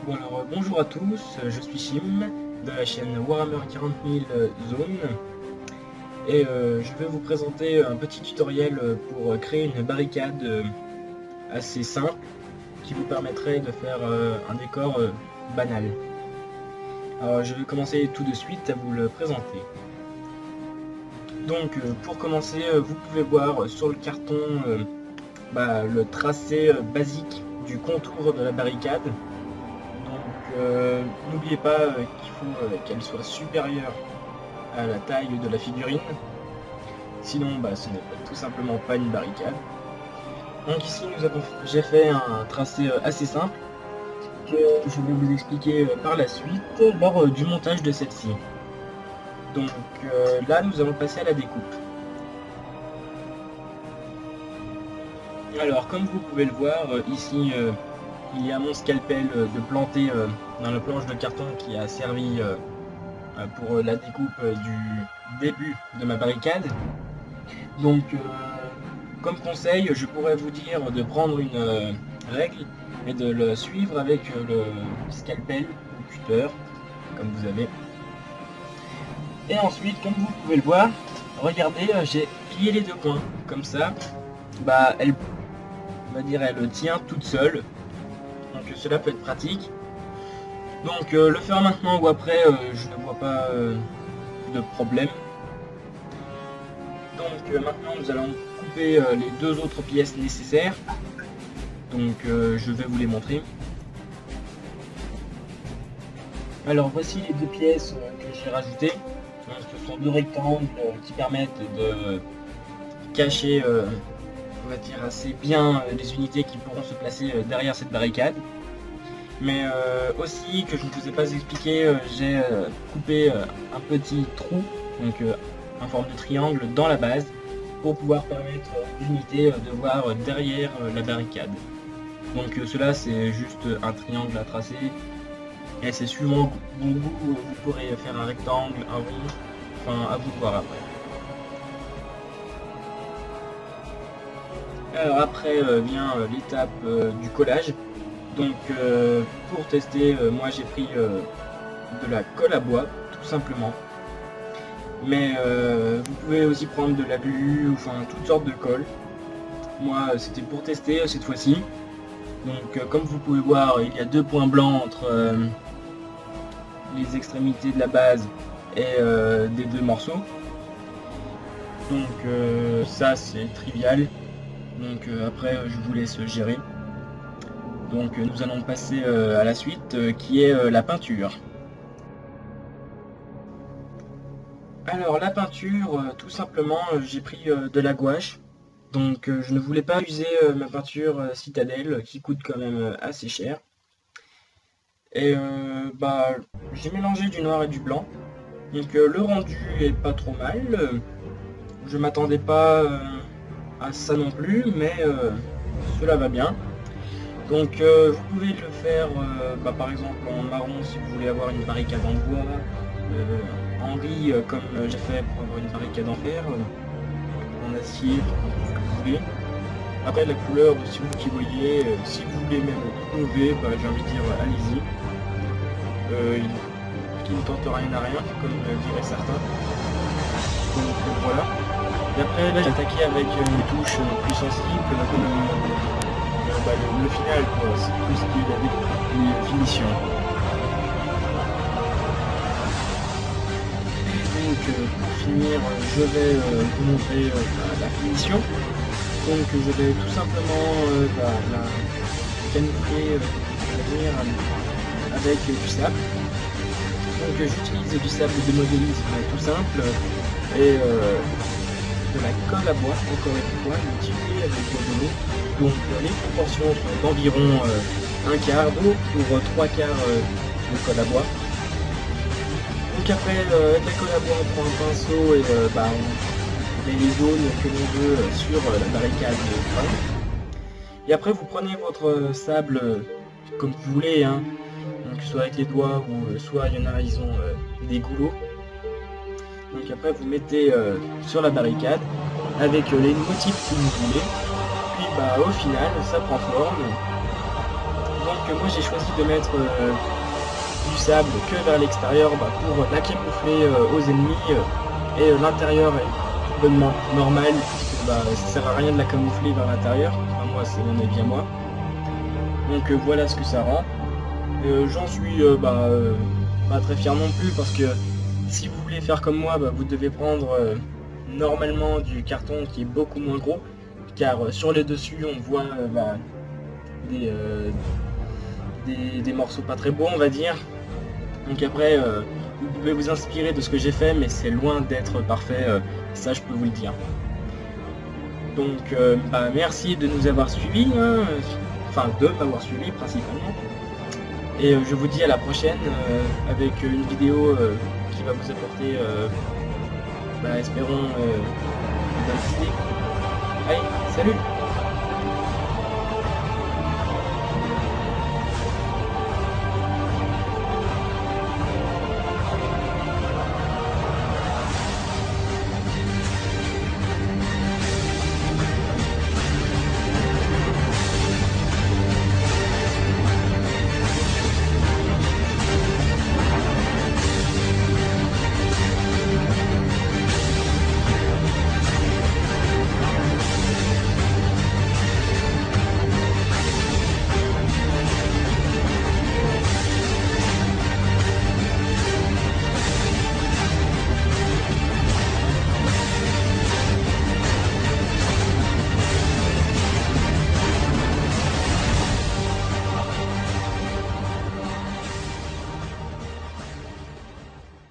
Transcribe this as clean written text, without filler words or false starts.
Bon alors bonjour à tous, je suis Chim de la chaîne Warhammer 40 000 Zone et je vais vous présenter un petit tutoriel pour créer une barricade assez simple qui vous permettrait de faire un décor banal. Alors je vais commencer tout de suite à vous le présenter. Donc pour commencer, vous pouvez voir sur le carton le tracé basique du contour de la barricade. Donc n'oubliez pas qu'il faut qu'elle soit supérieure à la taille de la figurine, sinon ce n'est tout simplement pas une barricade. Donc ici j'ai fait un tracé assez simple que je vais vous expliquer par la suite lors du montage de celle-ci. Donc là nous allons passer à la découpe. Alors comme vous pouvez le voir ici, il y a mon scalpel de planter dans la planche de carton qui a servi pour la découpe du début de ma barricade. Donc comme conseil, je pourrais vous dire de prendre une règle et de le suivre avec le scalpel ou cutter, comme vous avez. Et ensuite, comme vous pouvez le voir, regardez, j'ai plié les deux coins, comme ça, elle tient toute seule. Donc cela peut être pratique. Donc le faire maintenant ou après, je ne vois pas de problème. Donc maintenant nous allons couper les deux autres pièces nécessaires. Donc je vais vous les montrer. Alors voici les deux pièces que j'ai rajoutées. Ce sont deux rectangles qui permettent de cacher on va dire assez bien les unités qui pourront se placer derrière cette barricade. Mais aussi, que je ne vous ai pas expliqué, j'ai coupé un petit trou, donc en forme de triangle dans la base, pour pouvoir permettre aux unités de voir derrière la barricade. Donc cela c'est juste un triangle à tracer, et c'est suivant vos goûts, vous pourrez faire un rectangle, un rond, enfin à vous de voir après. Alors après vient l'étape du collage. Donc pour tester, moi j'ai pris de la colle à bois, tout simplement. Mais vous pouvez aussi prendre de la glu, enfin toutes sortes de colle. Moi c'était pour tester cette fois-ci. Donc comme vous pouvez voir, il y a deux points blancs entre les extrémités de la base et des deux morceaux. Donc ça c'est trivial. Donc après je vous laisse gérer. Donc nous allons passer à la suite qui est la peinture. Alors la peinture, tout simplement j'ai pris de la gouache. Donc je ne voulais pas user ma peinture Citadel qui coûte quand même assez cher. Et j'ai mélangé du noir et du blanc. Donc le rendu est pas trop mal. Je m'attendais pas à ça non plus, mais cela va bien. Donc vous pouvez le faire par exemple en marron si vous voulez avoir une barricade en bois, en gris comme j'ai fait pour avoir une barricade en fer, en acier, ce que vous voulez. Après la couleur, si vous qui voyez, si vous voulez même innover, j'ai envie de dire allez-y. Qui ne tente rien à rien, comme diraient certains. Donc voilà. Et après là j'ai attaqué avec une touche plus sensible, le final, c'est tout ce qui est les finitions. Donc pour finir, je vais vous montrer la finition. Donc je vais tout simplement la camoufler avec du sable. Donc j'utilise du sable de modélisme tout simple et de la colle à bois, encore une fois, multipliée avec de l'eau. Donc les proportions sont d'environ un quart d'eau pour trois quarts de colle à bois. Donc après avec la colle à bois on prend un pinceau et on met les zones que l'on veut sur la barricade de fin. Et après vous prenez votre sable comme vous voulez, hein. Donc soit avec les doigts ou soit il y en a ils ont des goulots. Donc après vous mettez sur la barricade avec les motifs que vous voulez. Puis au final ça prend forme. Donc moi j'ai choisi de mettre du sable que vers l'extérieur pour la camoufler aux ennemis et l'intérieur est bonnement normal puisque ça sert à rien de la camoufler vers l'intérieur. Enfin, moi c'est mon avis à moi. Donc voilà ce que ça rend. J'en suis pas très fier non plus parce que si vous voulez faire comme moi, vous devez prendre normalement du carton qui est beaucoup moins gros car sur les dessus on voit des morceaux pas très beaux on va dire. Donc après vous pouvez vous inspirer de ce que j'ai fait mais c'est loin d'être parfait, ça je peux vous le dire. Donc merci de nous avoir suivis, enfin de m'avoir suivi principalement. Et je vous dis à la prochaine avec une vidéo qui va vous apporter, espérons, de bonnes idées. Allez, salut!